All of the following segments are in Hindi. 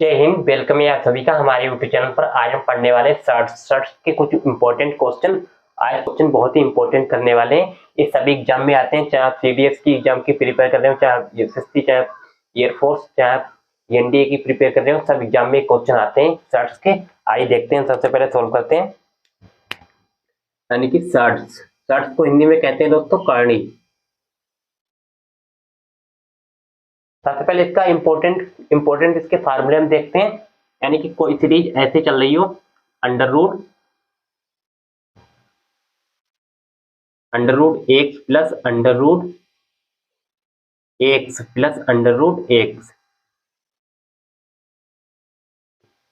जय हिंद। वेलकम है आप सभी का हमारे यूट्यूब चैनल पर। आज हम पढ़ने वाले सर्च के कुछ इंपॉर्टेंट क्वेश्चन। आज क्वेश्चन बहुत ही इंपॉर्टेंट करने वाले हैं। ये सभी एग्जाम में आते हैं, चाहे आप सीडीएस की एग्जाम की प्रिपेयर कर रहे हो, चाहे आप एसएससी, चाहे एयरफोर्स, चाहे आप एनडीए की प्रिपेयर कर रहे हो, सब एग्जाम में क्वेश्चन आते हैं सर्च के। आइए देखते हैं, सबसे पहले सोल्व करते हैं। यानी कि सर्च को हिंदी में कहते हैं दोस्तों करणी। सबसे पहले इसका इंपॉर्टेंट इसके फार्मूले हम देखते हैं। यानी कि कोई सीरीज ऐसे चल रही हो, under root x plus under root x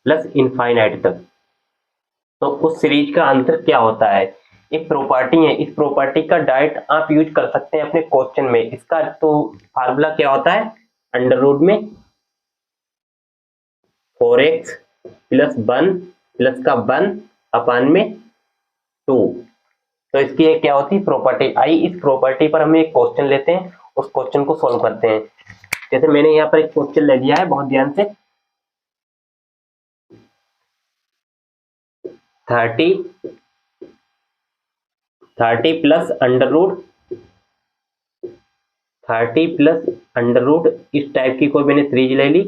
plus infinite तक। तो उस सीरीज का आंसर क्या होता है? एक प्रॉपर्टी है, इस प्रॉपर्टी का डायरेक्ट आप यूज कर सकते हैं अपने क्वेश्चन में। इसका तो फार्मूला क्या होता है? अंडर रूट में 4x प्लस 1 प्लस का 1 अपान में 2। तो इसकी एक क्या होती है प्रॉपर्टी। आई इस प्रॉपर्टी पर हम एक क्वेश्चन लेते हैं, उस क्वेश्चन को सॉल्व करते हैं। जैसे मैंने यहाँ पर एक क्वेश्चन ले लिया है, बहुत ध्यान से। 30 प्लस अंडर रूट इस टाइप की कोई मैंने सीरीज ले ली।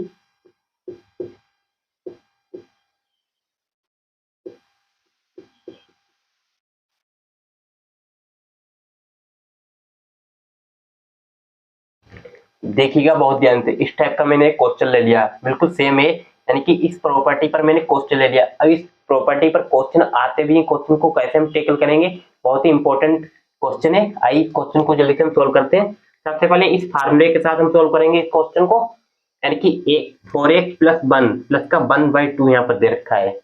देखिएगा बहुत ध्यान से, इस टाइप का मैंने एक क्वेश्चन ले लिया, बिल्कुल सेम है। यानी कि इस प्रॉपर्टी पर मैंने क्वेश्चन ले लिया। अब इस प्रॉपर्टी पर क्वेश्चन आते भी, क्वेश्चन को कैसे हम टेकल करेंगे, बहुत ही इंपॉर्टेंट क्वेश्चन है। आइए क्वेश्चन को जल्दी से हम सोल्व करते हैं। सबसे पहले इस फार्मूले के साथ हम सोल्व करेंगे इस क्वेश्चन को। यानी कि 4x प्लस 1 प्लस का 1/2 यहाँ पर दे रखा है।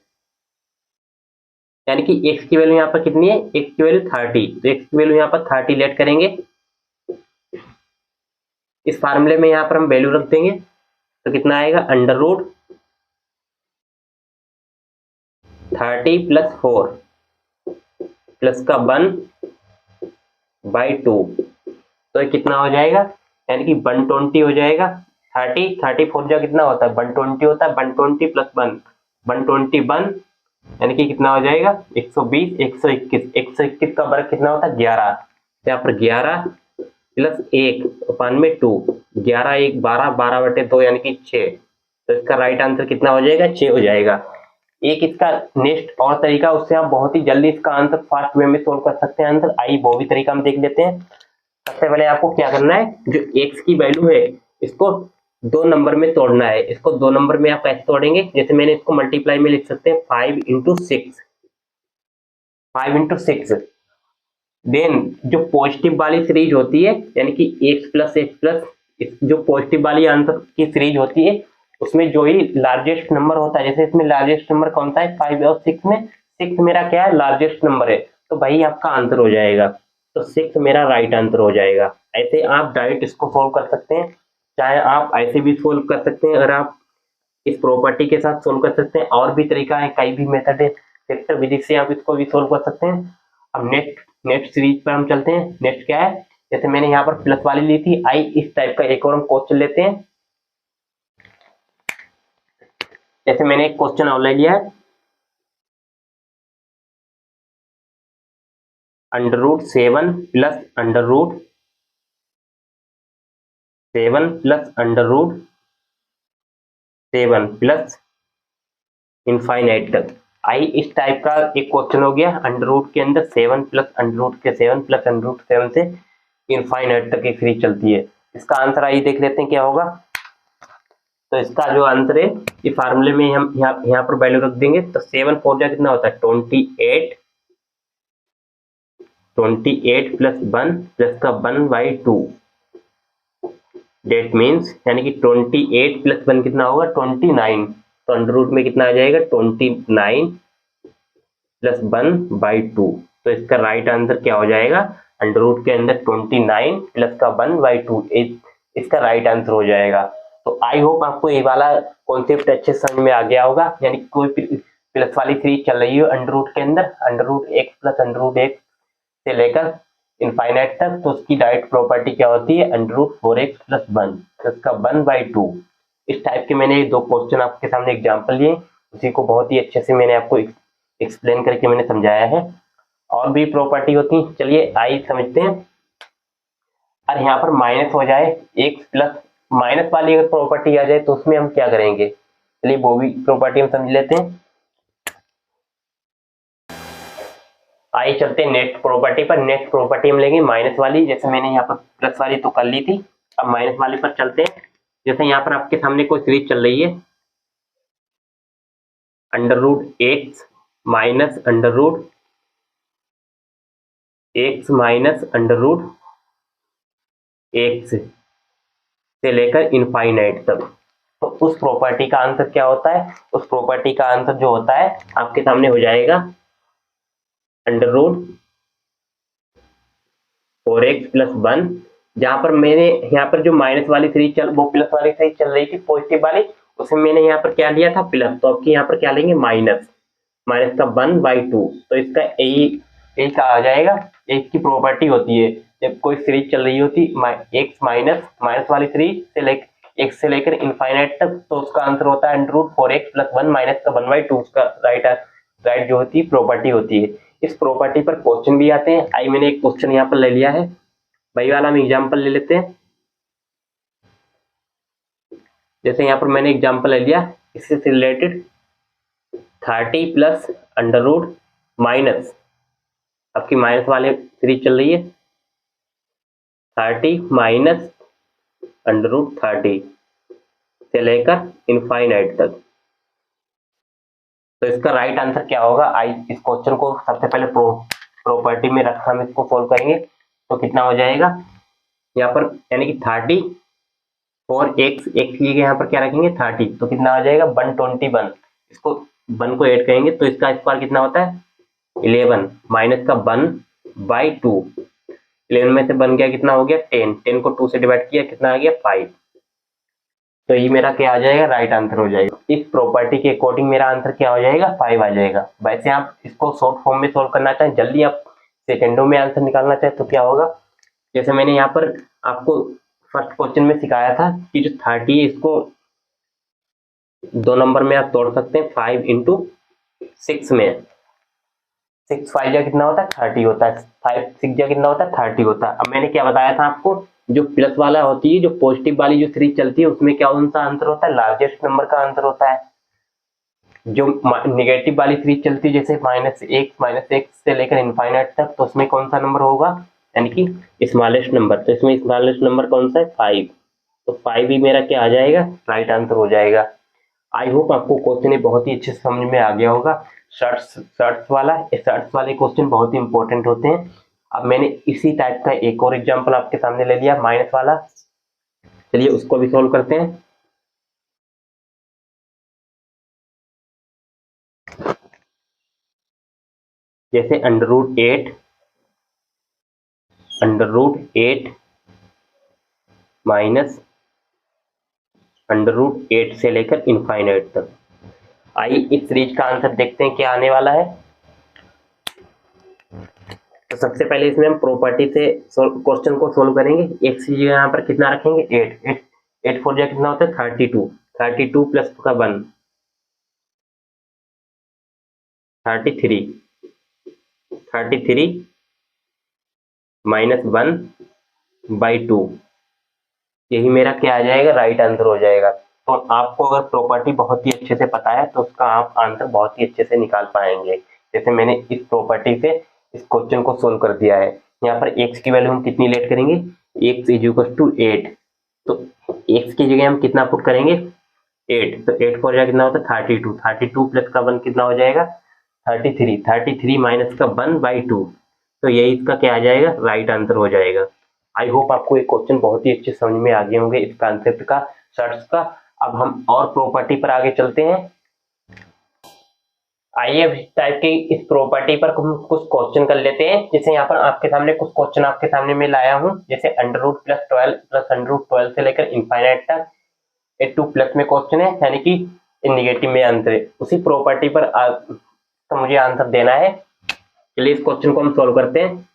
यानी कि x की वैल्यू यहाँ पर कितनी है? x की वैल्यू 30, तो x की वैल्यू यहाँ पर 30 लेट करेंगे। इस फार्मूले में यहाँ पर हम वैल्यू रख देंगे, तो कितना आएगा? अंडर रूट 30 प्लस 4 प्लस का 1/2, तो ये कितना हो जाएगा? यानी कि 120 हो जाएगा। 34 जा कितना होता है? 120 होता है। 120 प्लस 1 121, यानी कि कितना हो जाएगा? 120 121। 121 का वर्ग कितना होता है? 11। यहाँ पर 11 प्लस 1 अपान में 2, 11 1 12, 12/2 यानी कि 6। तो इसका राइट आंसर कितना हो जाएगा? 6 हो जाएगा। एक इसका नेक्स्ट और तरीका, उससे आप बहुत ही जल्दी इसका आंसर फास्ट वे में सोल्व कर सकते हैं आंसर। आई वो भी तरीका हम देख लेते हैं। सबसे पहले आपको क्या करना है, जो x की वैल्यू है इसको 2 नंबर में तोड़ना है। इसको 2 नंबर में आप कैसे तोड़ेंगे? जैसे मैंने इसको मल्टीप्लाई में लिख सकते हैं 5 into 6। देन जो पॉजिटिव वाली सीरीज होती है, यानी कि x प्लस जो पॉजिटिव वाली आंसर की सीरीज होती है, उसमें जो ही लार्जेस्ट नंबर होता है, जैसे इसमें लार्जेस्ट नंबर कौन सा है? 5 और 6 में 6 मेरा क्या है? लार्जेस्ट नंबर है, तो भाई आपका आंसर हो जाएगा। तो 6 मेरा राइट आंसर हो जाएगा। ऐसे आप डायरेक्ट इसको सोल्व कर सकते हैं, चाहे आप ऐसे भी सोल्व कर सकते हैं, अगर आप इस प्रॉपर्टी के साथ सोल्व कर सकते हैं। और भी तरीका है, कई भी मेथड है, वेक्टर विधि से आप इसको भी सोल्व कर सकते हैं। अब नेक्स्ट सीरीज पर हम चलते हैं। नेक्स्ट क्या है? जैसे मैंने यहाँ पर प्लस वाली ली थी, आई इस टाइप का एक और हम क्वेश्चन लेते हैं। जैसे मैंने एक क्वेश्चन और ले लिया है, under root 7 plus under root 7 plus infinite तक। आई इस टाइप का एक क्वेश्चन हो गया। अंडर रूट के अंदर 7 प्लस अंडर रूट के 7 प्लस अंडर रूट 7 से इनफाइनाइट तक की सीरीज चलती है। इसका आंसर आइए देख लेते हैं क्या होगा। तो इसका जो आंसर है, इस फार्मूले में हम यहाँ पर वैल्यू रख देंगे। तो 7 4 जा कितना होता है? 28 प्लस 1 प्लस का 1/2। डेट मीन्स, यानी कि 28 प्लस 1 कितना होगा? 29। तो अंडर रूट में कितना आ जाएगा? 29 प्लस 1/2। तो इसका राइट आंसर क्या हो जाएगा? अंडर रूट के अंदर 29 प्लस का 1/2 इसका राइट आंसर हो जाएगा। तो आई होप आपको ये वाला कॉन्सेप्ट अच्छे समझ में आ गया होगा। यानी कोई प्लस वाली सीरीज चल रही है अंडर रूट के अंदर, under root x plus under root x से लेकर इनफाइनाइट तक, तो उसकी डायरेक्ट प्रॉपर्टी क्या होती है? Under root 4x plus 1 plus का 1/2। इस टाइप के मैंने 2 क्वेश्चन आपके सामने एग्जाम्पल लिए, उसी को बहुत ही अच्छे से मैंने आपको एक्सप्लेन करके मैंने समझाया है। और भी प्रॉपर्टी होती है, चलिए आई समझते हैं। और यहाँ पर माइनस हो जाए एक्स प्लस, माइनस वाली अगर प्रॉपर्टी आ जाए तो उसमें हम क्या करेंगे, चलिए वो भी प्रॉपर्टी हम समझ लेते हैं। आइए चलते हैं नेक्स्ट प्रॉपर्टी पर। नेक्स्ट प्रॉपर्टी हम लेंगे माइनस वाली, जैसे मैंने यहाँ पर प्लस वाली तो कर ली थी, अब माइनस वाली पर चलते हैं। जैसे यहाँ पर आपके सामने कोई सीरीज चल रही है, under root x minus under root x minus under root x से लेकर इनफाइनाइट तक। तो उस प्रॉपर्टी का आंसर क्या होता है, उस प्रॉपर्टी का आंसर जो होता है आपके सामने हो जाएगा अंडर रूट 4x प्लस 1। जहां पर मैंने यहाँ पर जो माइनस वाली सीरीज वो प्लस वाली सीरीज चल रही थी पॉजिटिव वाली, उसमें मैंने यहाँ पर क्या लिया था प्लस, तो आपके यहाँ पर क्या लेंगे माइनस, माइनस का 1/2। तो इसका यही का आ जाएगा, एक की प्रॉपर्टी होती है जब कोई सीरीज चल रही होती एक्स माइनस वाली सीरीज से लेकर एक्स से लेकर इनफाइनाइट तक, तो उसका आंसर होता है under root 4x plus 1 minus का 1/2। उसका राइट जो होती है प्रॉपर्टी होती है। इस प्रॉपर्टी पर क्वेश्चन भी आते हैं। आई मैंने एक क्वेश्चन यहाँ पर ले लिया है, वही वाला हम एग्जाम्पल ले लेते हैं। जैसे यहाँ पर मैंने एग्जाम्पल ले लिया, इससे related 30 plus under root minus, आपकी माइनस वाले सीरीज चल रही है 30 माइनस अंडर रूट 30 से लेकर इनफाइनाइट तक। तो इसका राइट आंसर क्या होगा, आई इस क्वेश्चन को सबसे पहले प्रॉपर्टी में रखा हम इसको सोल्व करेंगे। तो कितना हो जाएगा यहाँ पर, यानी कि 30 और x की यहाँ पर क्या रखेंगे 30, तो कितना आ जाएगा 121। इसको 1 को ऐड करेंगे तो इसका स्क्वायर कितना होता है 11 माइनस का 1/2। 11 में से बन गया कितना हो गया 10, 10 को 2 से डिवाइड किया कितना आ गया 5। तो ये मेरा क्या आ जाएगा राइट आंसर हो जाएगा। इस प्रॉपर्टी के अकॉर्डिंग मेरा आंसर क्या हो जाएगा 5 आ जाएगा। वैसे आप इसको शॉर्ट फॉर्म में सोल्व करना चाहें, जल्दी आप सेकेंडों में आंसर निकालना चाहें तो क्या होगा, जैसे मैंने यहाँ पर आपको फर्स्ट क्वेश्चन में सिखाया था कि जो 30 है इसको 2 नंबर में आप तोड़ सकते हैं, 5 × 6 में, 6 5 जा कितना होता है 30 होता है, 5 6 जा कितना होता है 30 होता है। अब मैंने क्या बताया था आपको, जो प्लस वाला होती है, जो पॉजिटिव वाली जो सीरीज चलती है उसमें क्या कौन सा आंसर होता है लार्जेस्ट नंबर का आंसर होता है। जो निगेटिव वाली सीरीज चलती है जैसे -x से लेकर इनफाइनाइट तक, तो उसमें कौन सा नंबर होगा यानी कि स्मॉलेस्ट नंबर। तो इसमें स्मॉलेस्ट नंबर कौन सा है 5, तो 5 ही मेरा क्या आ जाएगा राइट आंसर हो जाएगा। आई होप आपको क्वेश्चन ये बहुत ही अच्छे से समझ में आ गया होगा। शर्ट्स वाले क्वेश्चन बहुत ही इंपॉर्टेंट होते हैं। अब मैंने इसी टाइप का एक और एग्जांपल आपके सामने ले लिया माइनस वाला, चलिए उसको भी सॉल्व करते हैं। जैसे under root 8 minus under root 8 से लेकर इनफाइनाइट तक। आइए इस सीरीज का आंसर देखते हैं क्या आने वाला है। तो सबसे पहले इसमें हम प्रॉपर्टी से क्वेश्चन को सोल्व करेंगे। एक्स की जगह यहाँ पर कितना रखेंगे 8 4 जा कितना होता है 32 प्लस का 1 33 माइनस 1/2, यही मेरा क्या आ जाएगा राइट आंसर हो जाएगा। तो आपको अगर प्रॉपर्टी बहुत ही अच्छे से पता है तो उसका आप आंसर बहुत ही अच्छे से निकाल पाएंगे। जैसे मैंने इस प्रॉपर्टी से इस क्वेश्चन को सोल्व कर दिया है। यहाँ पर x की वैल्यू हम कितनी लेट करेंगे, x = 8, तो x की जगह हम कितना पुट करेंगे 8, तो 8 4 जा कितना होता है 32 प्लस का 1 कितना हो जाएगा 33 माइनस का 1/2, तो यही इसका क्या आ जाएगा राइट आंसर हो जाएगा। आई होप आपको ये क्वेश्चन बहुत ही अच्छे समझ में आ गए होंगे इस कॉन्सेप्ट का, शर्ट्स का। अब हम और प्रॉपर्टी पर आगे चलते हैं। आइए अब इस टाइप की इस प्रॉपर्टी पर हम कुछ क्वेश्चन कर लेते हैं। जैसे यहाँ पर आपके सामने कुछ क्वेश्चन आपके सामने मैं लाया हूँ, जैसे under root plus 12 plus under root 12 से लेकर इनफाइनाइट तक, ये 2 प्लस में क्वेश्चन है यानी कि नेगेटिव में आंसर है। उसी प्रॉपर्टी पर तो मुझे आंसर देना है। चलिए इस क्वेश्चन को हम सोल्व करते हैं।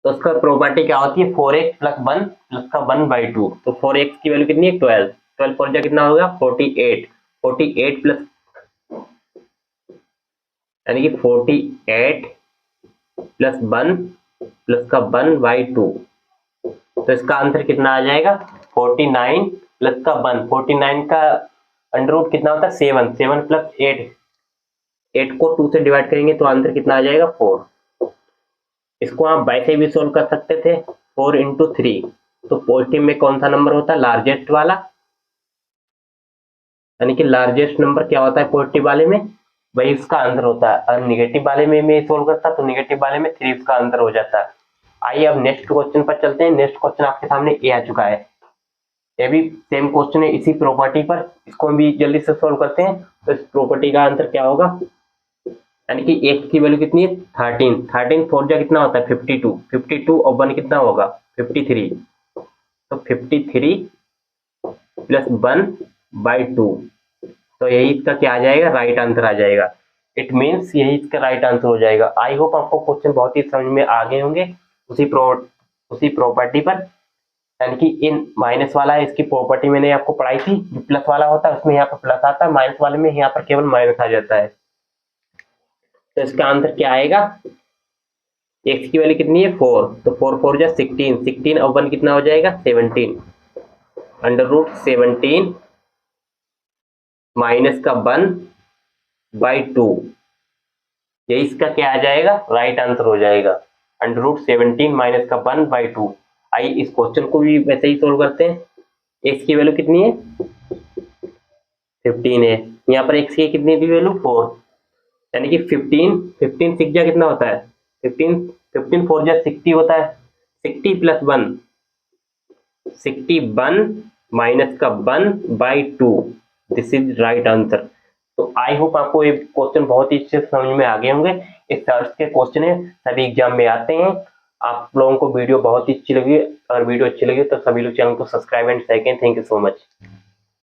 तो उसका प्रॉपर्टी क्या होती है 4x प्लस 1 प्लस का 1/2, तो 4x की वैल्यू कितनी है 12, 12 4 जा कितना होगा 48, 48 प्लस यानी कि 48 प्लस 1 प्लस का 1/2, तो इसका आंसर कितना आ जाएगा 49 प्लस का 1, 49 का अंडर रूट कितना होता है 7, 7 प्लस 8, 8 को 2 से डिवाइड करेंगे तो आंसर कितना आ जाएगा 4। इसको आप वैसे भी सोल्व कर सकते थे 4 इंटू 3, तो पॉजिटिव में कौन सा नंबर होता है लार्जेस्ट वाला, यानी कि लार्जेस्ट नंबर क्या होता है पॉजिटिव वाले में, वही उसका आंसर होता है। अगर निगेटिव वाले में मैं सोल्व करता तो निगेटिव वाले में 3 उसका आंसर हो जाता है। आइए अब नेक्स्ट क्वेश्चन पर चलते हैं। नेक्स्ट क्वेश्चन आपके सामने ये आ चुका है, ये भी सेम क्वेश्चन है इसी प्रॉपर्टी पर, इसको हम भी जल्दी से सोल्व करते हैं। तो इस प्रॉपर्टी का आंसर क्या होगा, यानी कि x की वैल्यू कितनी है 13, 13 4 जा कितना होता है 52, 52 और 1 कितना होगा 53, तो 53 प्लस 1/2, तो यही इसका क्या आ जाएगा राइट आंसर आ जाएगा। इट मीन्स यही इसका राइट आंसर हो जाएगा। आई होप आपको क्वेश्चन बहुत ही समझ में आ गए होंगे उसी प्रॉपर्टी पर, यानी कि इन माइनस वाला है इसकी प्रॉपर्टी मैंने आपको पढ़ाई थी, जो प्लस वाला होता है उसमें यहाँ पर प्लस आता है, माइनस वाले में यहाँ पर केवल माइनस आ जाता है। तो इसका आंसर क्या आएगा, x की वैल्यू कितनी है 4, तो 4 4 जा 16, 16 और 1 कितना हो जाएगा 17, अंडर रूट 17 माइनस का 1/2, यही इसका क्या आ जाएगा राइट आंसर हो जाएगा, अंडर रूट 17 माइनस का 1/2। आइए इस क्वेश्चन को भी वैसे ही सोल्व करते हैं। x की वैल्यू कितनी है 15 है, यहाँ पर x की कितनी थी वैल्यू 4, यानी कि 15 6 जा कितना होता है 15 4 जा 60 होता है, 60 प्लस 1 61 माइनस का 1/2, दिस इज राइट आंसर। तो आई होप आपको ये क्वेश्चन बहुत ही अच्छे से समझ में आ गए होंगे। इस सर्च के क्वेश्चन है सभी एग्जाम में आते हैं। आप लोगों को वीडियो बहुत ही अच्छी लगी, अगर वीडियो अच्छी लगी तो सभी लोग चैनल को सब्सक्राइब एंड शेयर करें। Thank you so much.